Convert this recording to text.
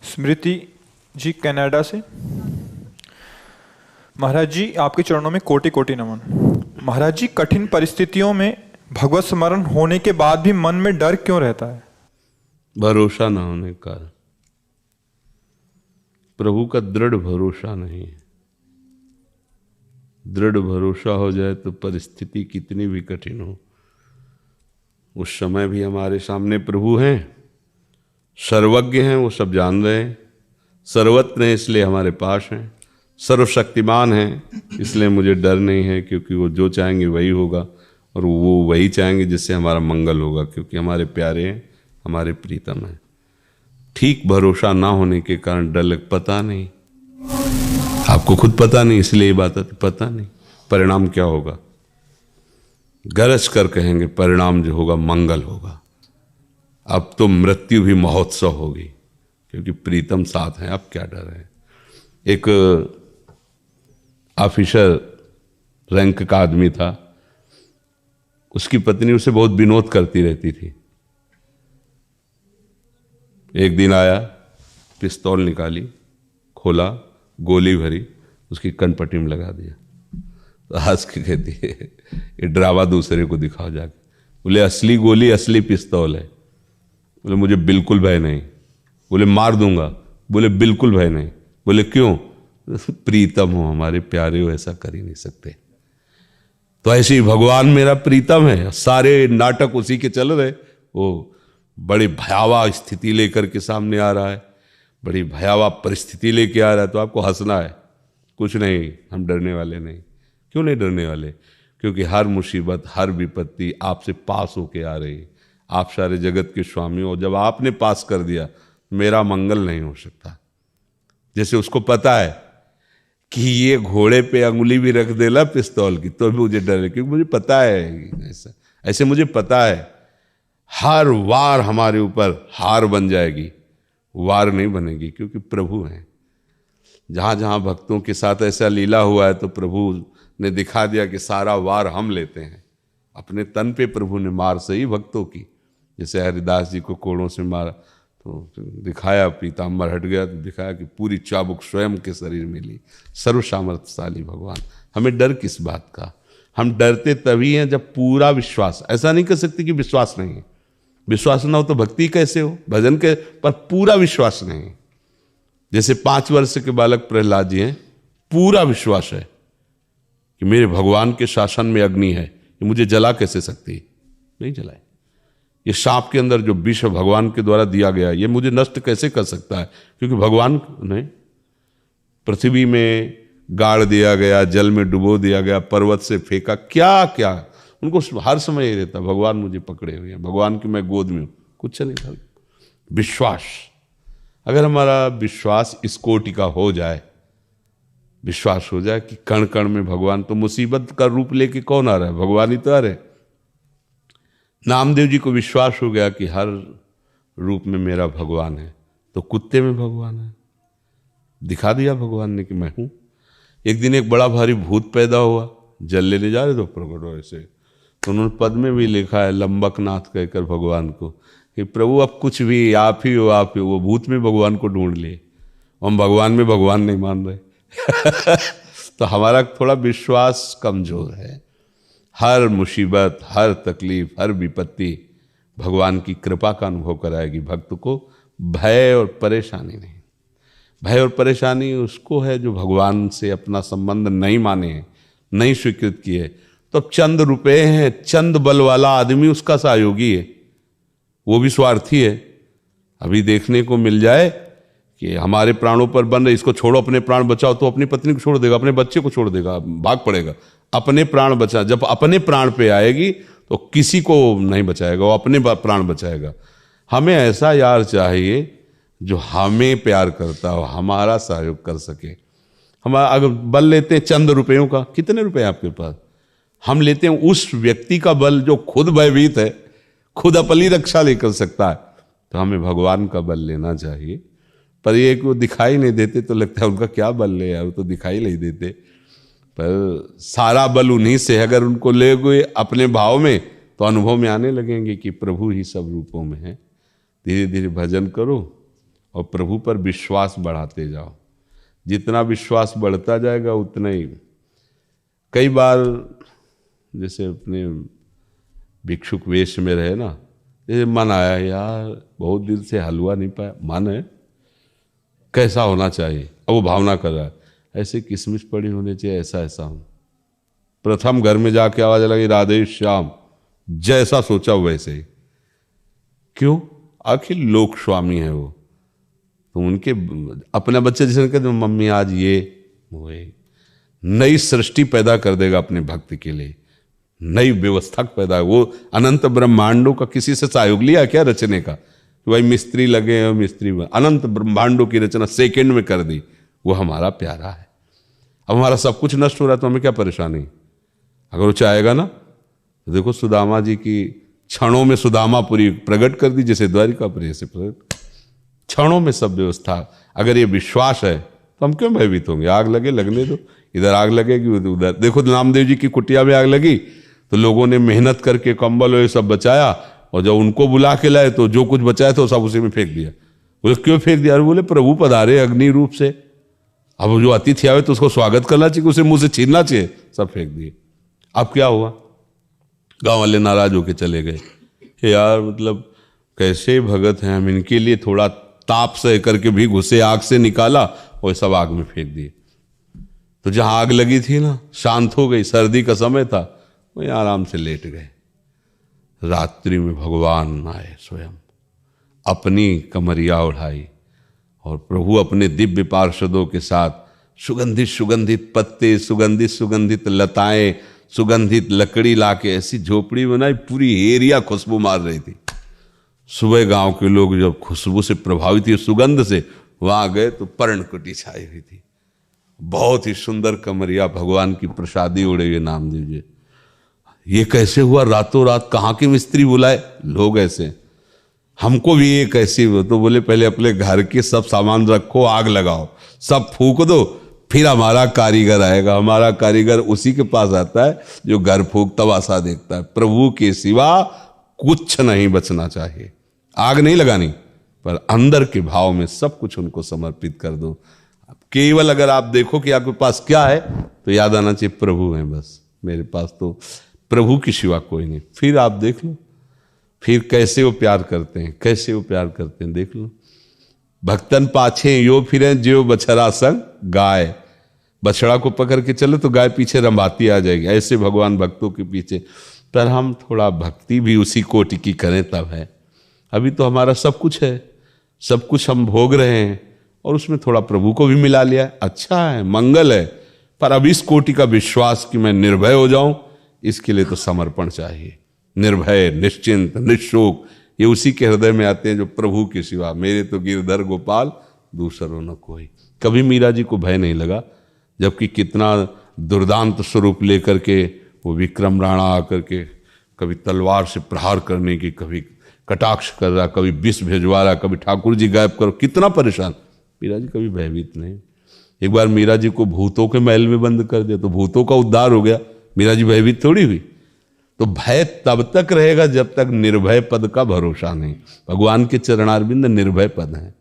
स्मृति जी Canada से। महाराज जी, आपके चरणों में कोटि कोटि नमन। महाराज जी, कठिन परिस्थितियों में भगवत स्मरण होने के बाद भी मन में डर क्यों रहता है? भरोसा न होने का, प्रभु का दृढ़ भरोसा नहीं है। दृढ़ भरोसा हो जाए तो परिस्थिति कितनी भी कठिन हो, उस समय भी हमारे सामने प्रभु हैं, सर्वज्ञ हैं, वो सब जान रहे हैं, सर्वत्र हैं इसलिए हमारे पास हैं, सर्वशक्तिमान हैं इसलिए मुझे डर नहीं है, क्योंकि वो जो चाहेंगे वही होगा और वो वही चाहेंगे जिससे हमारा मंगल होगा, क्योंकि हमारे प्यारे हैं, हमारे प्रीतम हैं। ठीक भरोसा ना होने के कारण डर लग, पता नहीं, आपको खुद पता नहीं, इसलिए ये बात आती, पता नहीं परिणाम क्या होगा। गरज कर कहेंगे परिणाम जो होगा मंगल होगा। अब तो मृत्यु भी महोत्सव होगी, क्योंकि प्रीतम साथ हैं, अब क्या डर है। एक ऑफिसर रैंक का आदमी था, उसकी पत्नी उसे बहुत विनोद करती रहती थी। एक दिन आया, पिस्तौल निकाली, खोला, गोली भरी, उसकी कनपट्टी में लगा दिया। तो हंस के कहती है, ये ड्रामा दूसरे को दिखाओ जाके। बोले असली गोली असली पिस्तौल है। बोले मुझे बिल्कुल भय नहीं। बोले मार दूंगा। बोले बिल्कुल भय नहीं। बोले क्यों? प्रीतम हो, हमारे प्यारे हो, ऐसा कर ही नहीं सकते। तो ऐसे ही भगवान मेरा प्रीतम है, सारे नाटक उसी के चल रहे। वो बड़ी भयावह स्थिति लेकर के सामने आ रहा है, बड़ी भयावह परिस्थिति लेके आ रहा है, तो आपको हंसना है। कुछ नहीं, हम डरने वाले नहीं। क्यों नहीं डरने वाले? क्योंकि हर मुसीबत, हर विपत्ति आपसे पास होके आ रही है। आप सारे जगत के स्वामी हो, जब आपने पास कर दिया, मेरा मंगल नहीं हो सकता। जैसे उसको पता है कि ये घोड़े पे अंगुली भी रख देला पिस्तौल की, तो भी मुझे डर है, क्योंकि मुझे पता है ऐसे मुझे पता है हर वार हमारे ऊपर हार बन जाएगी, वार नहीं बनेगी, क्योंकि प्रभु हैं। जहां जहां भक्तों के साथ ऐसा लीला हुआ है, तो प्रभु ने दिखा दिया कि सारा वार हम लेते हैं। अपने तन पे प्रभु ने मार सही भक्तों की, जैसे हरिदास जी को कोड़ों से मारा तो दिखाया, पीताम्बर हट गया तो दिखाया कि पूरी चाबुक स्वयं के शरीर में ली। सर्वसामर्थ्यशाली भगवान। हमें डर किस बात का? हम डरते तभी हैं जब पूरा विश्वास, ऐसा नहीं कर सकते कि विश्वास नहीं है। विश्वास ना हो तो भक्ति कैसे हो, भजन के पर पूरा विश्वास नहीं। जैसे 5 वर्ष के बालक प्रहलाद जी हैं, पूरा विश्वास है कि मेरे भगवान के शासन में अग्नि है, ये मुझे जला कैसे सकती? नहीं जलाए। ये सांप के अंदर जो विष भगवान के द्वारा दिया गया, ये मुझे नष्ट कैसे कर सकता है? क्योंकि भगवान ने पृथ्वी में गाड़ दिया गया, जल में डुबो दिया गया, पर्वत से फेंका, क्या क्या उनको हर समय ये रहता, भगवान मुझे पकड़े हुए हैं, भगवान की मैं गोद में हूं। कुछ नहीं था। विश्वास, अगर हमारा विश्वास इस कोटि का हो जाए, विश्वास हो जाए कि कण कण में भगवान, तो मुसीबत का रूप लेके कौन आ रहा है? भगवान ही तो आ रहे। नामदेव जी को विश्वास हो गया कि हर रूप में मेरा भगवान है, तो कुत्ते में भगवान है, दिखा दिया भगवान ने कि मैं हूं। एक दिन एक बड़ा भारी भूत पैदा हुआ, जल लेने जा रहे तो प्रकट हो ऐसे, तो उन्होंने पद में भी लिखा है लंबकनाथ कहकर भगवान को कि प्रभु अब कुछ भी आप ही हो, आप ही हो। वो भूत में भगवान को ढूंढ लिए, हम भगवान में भगवान नहीं मान रहे। तो हमारा थोड़ा विश्वास कमजोर है। हर मुसीबत, हर तकलीफ, हर विपत्ति भगवान की कृपा का अनुभव कराएगी भक्त को, भय और परेशानी नहीं। भय और परेशानी उसको है जो भगवान से अपना संबंध नहीं माने हैं, नहीं स्वीकृत किए। तो अब चंद रुपए हैं, चंद बल वाला आदमी उसका सहयोगी है, वो भी स्वार्थी है। अभी देखने को मिल जाए कि हमारे प्राणों पर बन रहे, इसको छोड़ो, अपने प्राण बचाओ, तो अपनी पत्नी को छोड़ देगा, अपने बच्चे को छोड़ देगा, भाग पड़ेगा। अपने प्राण बचा, जब अपने प्राण पे आएगी तो किसी को नहीं बचाएगा, वो अपने प्राण बचाएगा। हमें ऐसा यार चाहिए जो हमें प्यार करता हो, हमारा सहयोग कर सके। हम अगर बल लेते हैं चंद रुपयों का, कितने रुपए आपके पास? हम लेते हैं उस व्यक्ति का बल जो खुद भयभीत है, खुद अपनी रक्षा नहीं कर सकता है। तो हमें भगवान का बल लेना चाहिए। पर ये वो दिखाई नहीं देते, तो लगता है उनका क्या बल ले यार, वो तो दिखाई नहीं देते। पर सारा बल उन्हीं से है। अगर उनको ले गए अपने भाव में, तो अनुभव में आने लगेंगे कि प्रभु ही सब रूपों में है। धीरे धीरे भजन करो और प्रभु पर विश्वास बढ़ाते जाओ। जितना विश्वास बढ़ता जाएगा उतना ही। कई बार जैसे अपने भिक्षुक वेश में रहे ना, जैसे मन आया यार बहुत दिन से हलवा नहीं पाया, मन है कैसा होना चाहिए, अब वो भावना कर रहा है ऐसे किशमिश पड़ी होनी चाहिए, ऐसा ऐसा हो। प्रथम घर में जाके आवाज लगी राधे श्याम, जैसा सोचा वैसे ही। क्यों? आखिर लोक स्वामी है वो, तो उनके अपने बच्चे जैसे कहते मम्मी आज ये वो, नई सृष्टि पैदा कर देगा अपने भक्त के लिए, नई व्यवस्था पैदा। वो अनंत ब्रह्मांडों का किसी से सहयोग लिया क्या रचने का? तो भाई मिस्त्री लगे हैं, मिस्त्री अनंत ब्रह्मांडों की रचना सेकंड में कर दी। वो हमारा प्यारा है। अब हमारा सब कुछ नष्ट हो रहा है तो हमें क्या परेशानी? अगर वो चाहेगा ना तो देखो सुदामा जी की क्षणों में सुदामापुरी प्रकट कर दी, जैसे द्वारिकापुरी से प्रकट, क्षणों में सब व्यवस्था। अगर ये विश्वास है तो हम क्यों भयभीत होंगे? आग लगे लगने दो, इधर आग लगेगी उधर। देखो नामदेव जी की कुटिया में आग लगी तो लोगों ने मेहनत करके कंबल और ये सब बचाया, और जब उनको बुला के लाए तो जो कुछ बचाया था सब उसी में फेंक दिया। बोले क्यों फेंक दिया? बोले प्रभु पधारे अग्नि रूप से, अब जो अतिथि आवे तो उसको स्वागत करना चाहिए, उसे मुंह से छीनना चाहिए, सब फेंक दिए। अब क्या हुआ? गांव वाले नाराज होके चले गए। यार मतलब कैसे भगत हैं हम, इनके लिए थोड़ा ताप सह करके भी घुसे, आग से निकाला और सब आग में फेंक दिए। तो जहां आग लगी थी ना, शांत हो गई, सर्दी का समय था, वहीं आराम से लेट गए। रात्रि में भगवान आए स्वयं, अपनी कमरिया उठाई और प्रभु अपने दिव्य पार्षदों के साथ सुगंधित सुगंधित पत्ते, सुगंधित सुगंधित लताएं, सुगंधित लकड़ी लाके ऐसी झोपड़ी बनाई, पूरी एरिया खुशबू मार रही थी। सुबह गांव के लोग जब खुशबू से प्रभावित हुए, सुगंध से, वहां गए तो पर्णकुटी छाई हुई थी। बहुत ही सुंदर कमरिया, भगवान की प्रसादी उड़े हुए नामदेव जी। ये कैसे हुआ? रातों रात कहाँ के मिस्त्री बुलाए? लोग ऐसे। हमको भी एक ऐसी हो तो बोले पहले अपने घर के सब सामान रखो, आग लगाओ, सब फूंक दो, फिर हमारा कारीगर आएगा। हमारा कारीगर उसी के पास आता है जो घर फूंक तमाशा देखता है। प्रभु के सिवा कुछ नहीं बचना चाहिए। आग नहीं लगानी, पर अंदर के भाव में सब कुछ उनको समर्पित कर दो। केवल अगर आप देखो कि आपके पास क्या है तो याद आना चाहिए प्रभु हैं, बस मेरे पास तो प्रभु के सिवा कोई नहीं। फिर आप देख लो फिर कैसे वो प्यार करते हैं, कैसे वो प्यार करते हैं, देख लो। भक्तन पाछे यो फिरे जो बछड़ा संग गाय। बछड़ा को पकड़ के चले तो गाय पीछे रंभाती आ जाएगी, ऐसे भगवान भक्तों के पीछे। पर हम थोड़ा भक्ति भी उसी कोटि की करें तब है। अभी तो हमारा सब कुछ है, सब कुछ हम भोग रहे हैं और उसमें थोड़ा प्रभु को भी मिला लिया, अच्छा है, मंगल है। पर अब इस कोटि का विश्वास कि मैं निर्भय हो जाऊं, इसके लिए तो समर्पण चाहिए। निर्भय, निश्चिंत, निशोक, ये उसी के हृदय में आते हैं जो प्रभु के सिवा मेरे तो गिरधर गोपाल दूसरों न कोई। कभी मीरा जी को भय नहीं लगा, जबकि कितना दुर्दांत स्वरूप लेकर के वो विक्रम राणा आकर के कभी तलवार से प्रहार करने की, कभी कटाक्ष कर रहा, कभी विष भेजवा रहा, कभी ठाकुर जी गायब करो, कितना परेशान। मीरा जी कभी भयभीत नहीं। एक बार मीरा जी को भूतों के महल में बंद कर दिया तो भूतों का उद्धार हो गया, मीरा जी भयभीत थोड़ी हुई। तो भय तब तक रहेगा जब तक निर्भय पद का भरोसा नहीं। भगवान के चरणारविंद निर्भय पद हैं।